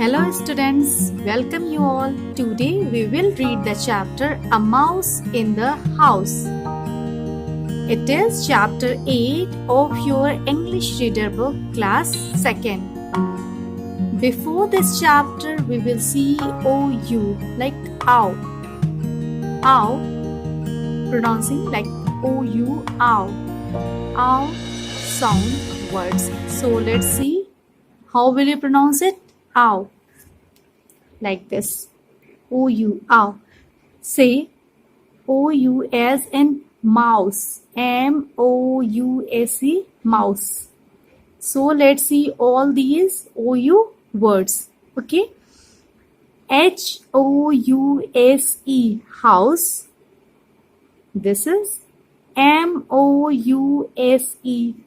Hello students, welcome you all. Today we will read the chapter A Mouse in the House. It is chapter 8 of your English reader book class 2nd. Before this chapter we will see OU like ow. Ow, pronouncing like OU, ow. Ow sound words. So let's see how will you pronounce it? Ow. Like this. OU, ow. Say OU as in mouse. MOUSE, mouse. So let's see all these OU words. Okay. HOUSE, house. This is MOUSE,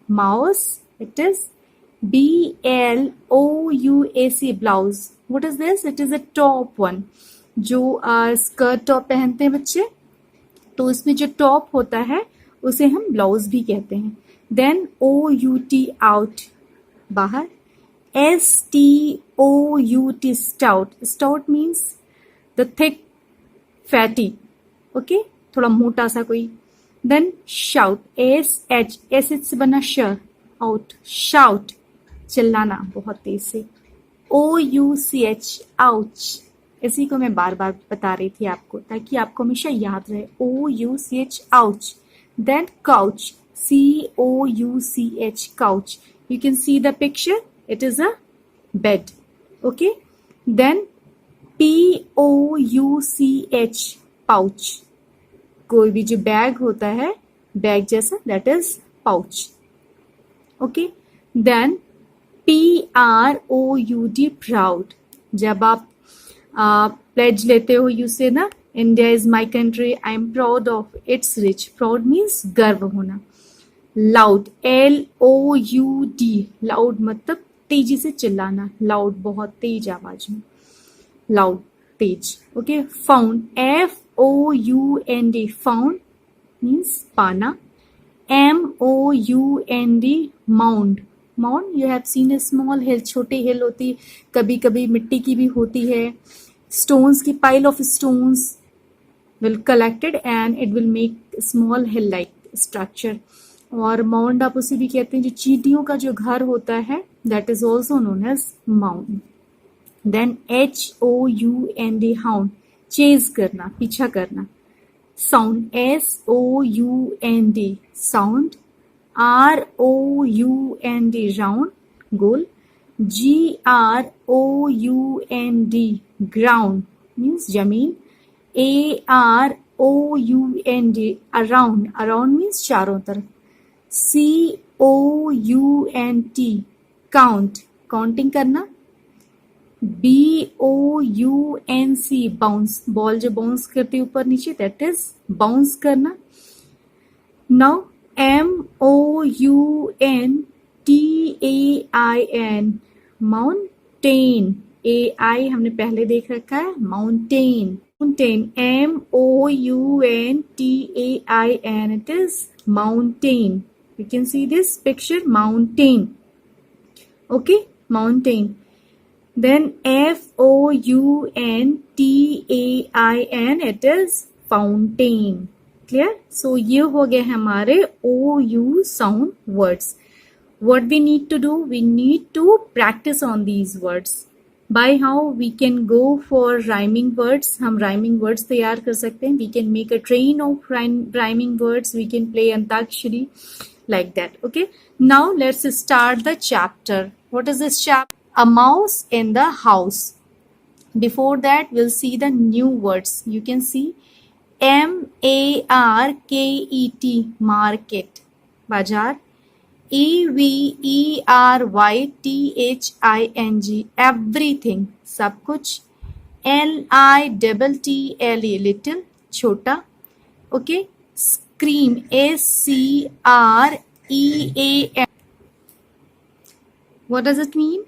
mouse. It is BLOUSE, blouse. What is this? It is a top one. जो skirt top पहनते हैं बच्चे, तो इसमें जो top होता है उसे हम ब्लाउज भी कहते हैं. देन OUT, आउट, बाहर. STOUT, stout. Stout means the thick, fatty. Okay, थोड़ा मोटा सा कोई. देन शाउट, SH से बना श, आउट, शाउट, चिल्लाना बहुत तेज से. OUCH, ouch. इसी को मैं बार बार बता रही थी आपको ताकि आपको हमेशा याद रहे. OUCH, ouch. Then couch, COUCH, couch. You can see the picture. It is a bed. Okay. Then POUCH, pouch. कोई भी जो बैग होता है, बैग जैसा, that is pouch. Okay. Then PROUD, proud. जब आप प्लेज लेते हो, यू से ना, India is my country, I am proud of its rich. Proud means गर्व होना. लाउड, LOUD, लाउड मतलब तेजी से चिल्लाना. लाउड बहुत तेज आवाज में, लाउड, तेज. Okay. Found, FOUND, found means पाना. MOUND, mound. Mound, you have seen a small hill, छोटी हिल होती, कभी कभी मिट्टी की भी होती है. स्टोन्स की pile of stones will collected and it will make small hill like structure. और माउंड आप उसे भी कहते हैं जो चींटियों का जो घर होता है, that is also known as mound. Then HOUND, hound, chase करना, पीछा करना. Sound, SOUND, sound. ROUND, round, गोल. GROUND, ग्राउंड मीन्स जमीन. AROUND, around. अराउंड मीन्स चारों तरफ. COUNT, काउंट, काउंटिंग करना. BOUNC, बाउंस, बॉल जो बाउंस करती है ऊपर नीचे, दैट इज बाउंस करना. Now MOUNTAIN, mountain. AI हमने पहले देख रखा है, mountain. Mountain, MOUNTAIN, it is mountain. You can see this picture, mountain. Okay, mountain. Then FOUNTAIN, it is fountain. Clear? So ये हो गए हमारे OU sound words. What we need to do? We need to practice on these words. By how we can go for rhyming words. हम rhyming words तैयार कर सकते हैं. We can make a train of rhyming words. We can play antakshari like that. Okay. Now let's start the chapter. What is this chapter? A mouse in the house. Before that, we'll see the new words. You can see MARKET, market, bazaar. EVERYTHING, everything, सब कुछ. LITTLE, little, छोटा. Okay. Scream, SCREAM. What does it mean?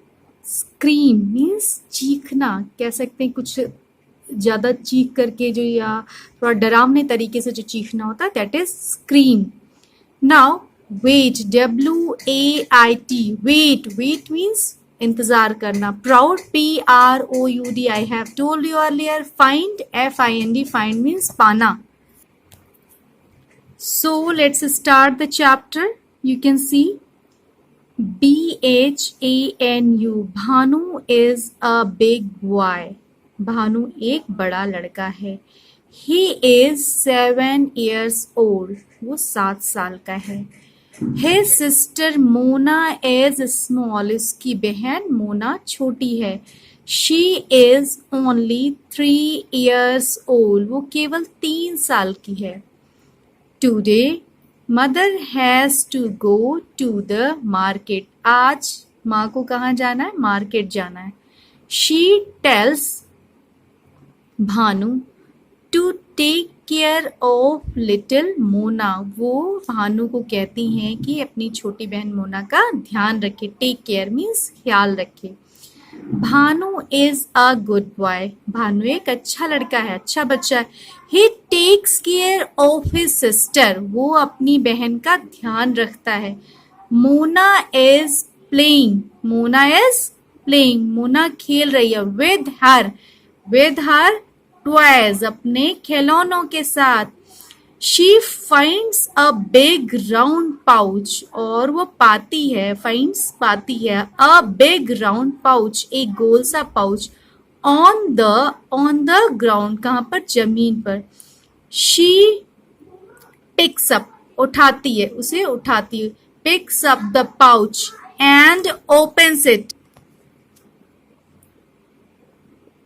Scream means चीखना, कह सकते हैं कुछ ज्यादा चीख करके जो, या थोड़ा डरावने तरीके से जो चीखना होता है, that is scream. Now wait, WAIT, wait. Wait means इंतजार करना. Proud, Proud. I have told you earlier. Find, Find. Find means पाना. So let's start the chapter. You can see Bhanu. Bhanu is a big boy. Bhanu एक बड़ा लड़का है. He is 7 years old. वो 7 साल का है. His sister Mona is small. उसकी बहन मोना छोटी है. She is only 3 years old. वो केवल 3 साल की है. Today, mother has to go to the market. आज माँ को कहाँ जाना है? मार्केट जाना है. She tells Bhanu to take care of little Mona. वो भानु को कहती हैं कि अपनी छोटी बहन मोना का ध्यान रखे. टेक केयर मीन्स ख्याल रखे. Bhanu is a good boy. Bhanu एक अच्छा लड़का है, अच्छा बच्चा है. He takes care of his sister. वो अपनी बहन का ध्यान रखता है. Mona is playing. Mona is playing. Mona खेल रही है. With her toys. अपने खिलौनों के साथ. She finds a big round pouch. और वो पाती है. फाइंड्स पाती है. A big round pouch. एक गोल सा पाउच. On the ground. कहाँ पर? जमीन पर. She picks up. उठाती है. उसे उठाती है. Picks up the pouch and opens it.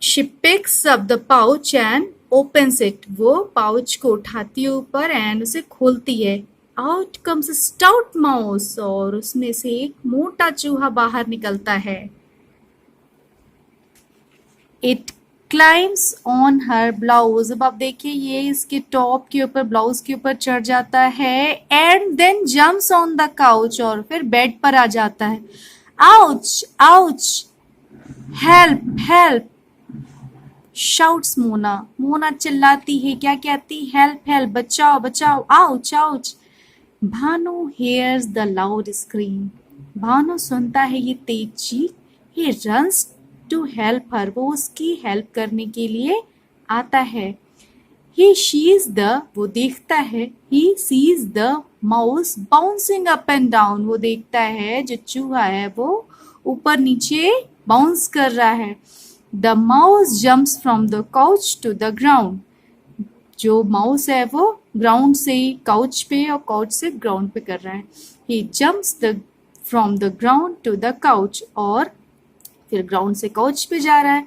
She picks up the pouch and opens it. वो पाउच को उठाती है ऊपर एंड उसे खोलती है. Out comes a stout mouse. और उसमें से एक मोटा चूहा बाहर निकलता है. It climbs on her blouse. अब आप देखिए ये इसके टॉप के ऊपर, ब्लाउज के ऊपर चढ़ जाता है. And then jumps on the couch. और फिर बेड पर आ जाता है. Ouch! Help! Shouts Mona. Mona चिल्लाती है. क्या कहती? Help! बचाओ! Ouch! Bhanu hears the loud scream. Bhanu सुनता है ये तेज चीख. He runs to help her. वो उसकी हेल्प करने के लिए आता है. He sees वो देखता है. He sees the mouse bouncing up and down. वो देखता है जो चूहा है वो ऊपर नीचे बाउंस कर रहा है. The mouse jumps from the couch to the ground. जो माउस है वो ग्राउंड से काउच पे और काउच से ग्राउंड पे कर रहा है. He jumps from the ground to the couch. और फिर ग्राउंड से काउच पे जा रहा है.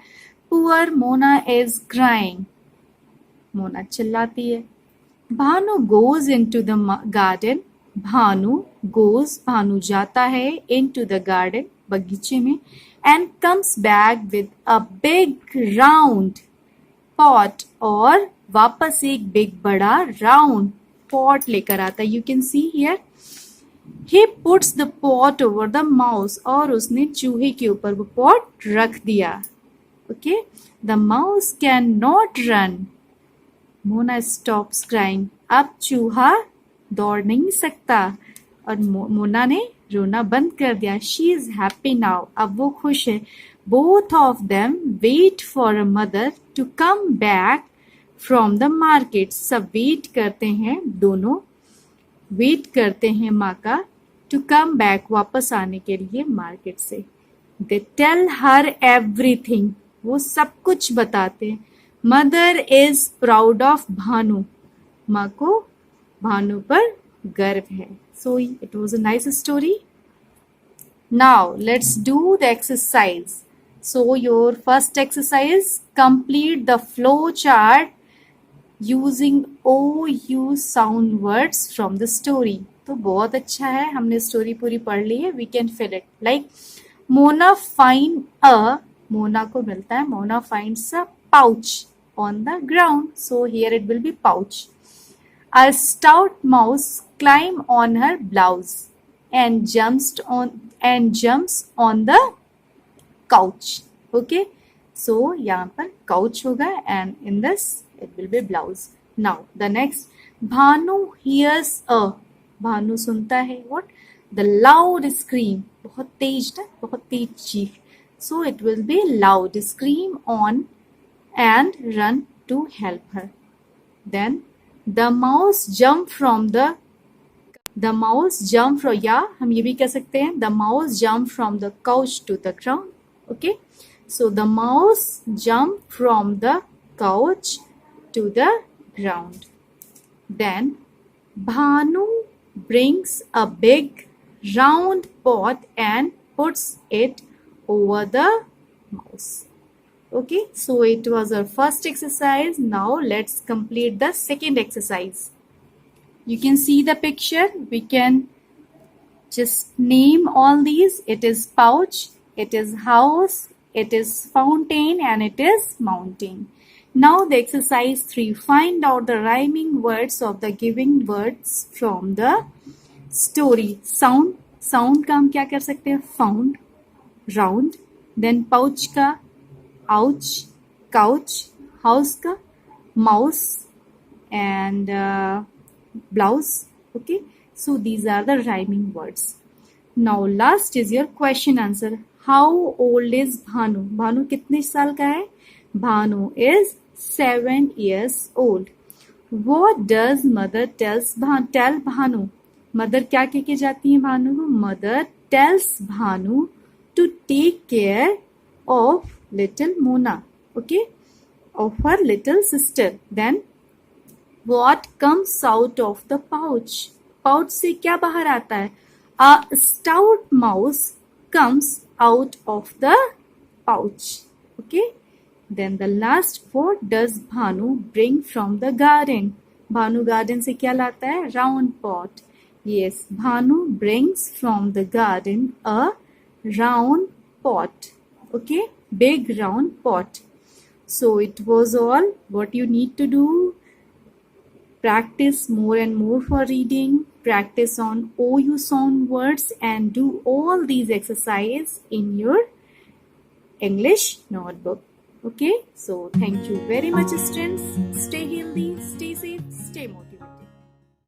Poor Mona is crying. Mona चिल्लाती है. Bhanu goes into the garden. Bhanu जाता है into the garden. बगीचे में. And comes back with a big round pot. और वापस एक बिग बड़ा राउंड पॉट लेकर आता है. You can see here. He puts the pot over the mouse. और उसने चूहे के ऊपर वो पॉट रख दिया. Okay. The mouse cannot run. Mona stops crying. अब चूहा दौड़ नहीं सकता. और मोना ने रोना बंद कर दिया. She is happy now. अब वो खुश है. Both of them wait for a mother to come back from the market. सब वेट करते हैं. दोनों वेट करते हैं माँ का to come back. वापस आने के लिए मार्केट से. They tell her everything. वो सब कुछ बताते हैं. Mother is proud of Bhanu. माँ को भानु पर गर्व है. So it was a nice story. Now let's do the exercise. So your first exercise, complete the flow chart using OU sound words from the story. तो बहुत अच्छा है. हमने स्टोरी पूरी पढ़ ली है. We can fill it. Like Mona Mona को मिलता है. Mona finds a pouch on the ground. So here it will be pouch. A stout mouse climbs on her blouse and jumps on the couch. Okay. So यहाँ पर couch होगा and in this it will be blouse. Now the next, Bhanu hears a. Bhanu सुनता है what? the loud scream, बहुत तेज ना, बहुत तेज चीख. So it will be loud scream on and run to help her. Then the mouse jumped from या हम ये भी कह सकते हैं the mouse jumped from the couch to the ground. Okay, so the mouse jumped from the couch to the ground. Then Bhanu brings a big round pot and puts it over the mouse. Okay, so it was our first exercise. Now let's complete the second exercise. You can see the picture. We can just name all these. It is pouch, it is house, it is fountain, and it is mountain. Now the exercise 3. Find out the rhyming words of the given words from the story. Sound का हम क्या कर सकते हैं? Found, round. Then pouch का ouch, couch. House का mouse and blouse. Okay, so these are the rhyming words. Now last is your question answer. How old is Bhanu? Bhanu कितने साल का है? Bhanu is 7 years old. What does mother tell Bhanu? Mother क्या कह के जाती है भानु को? Mother tells Bhanu to take care of little Mona. Okay, of her little sister. Then what comes out of the pouch? Pouch से क्या बाहर आता है? A stout mouse comes out of the pouch. Okay. Then the last, what does Bhanu bring from the garden? Bhanu garden से क्या लाता है? Round pot. Yes, Bhanu brings from the garden a round pot. Okay, big round pot. So it was all what you need to do. Practice more and more for reading. Practice on OU sound words and do all these exercises in your English notebook. Okay, so thank you very much, students. Stay healthy, stay safe, stay motivated.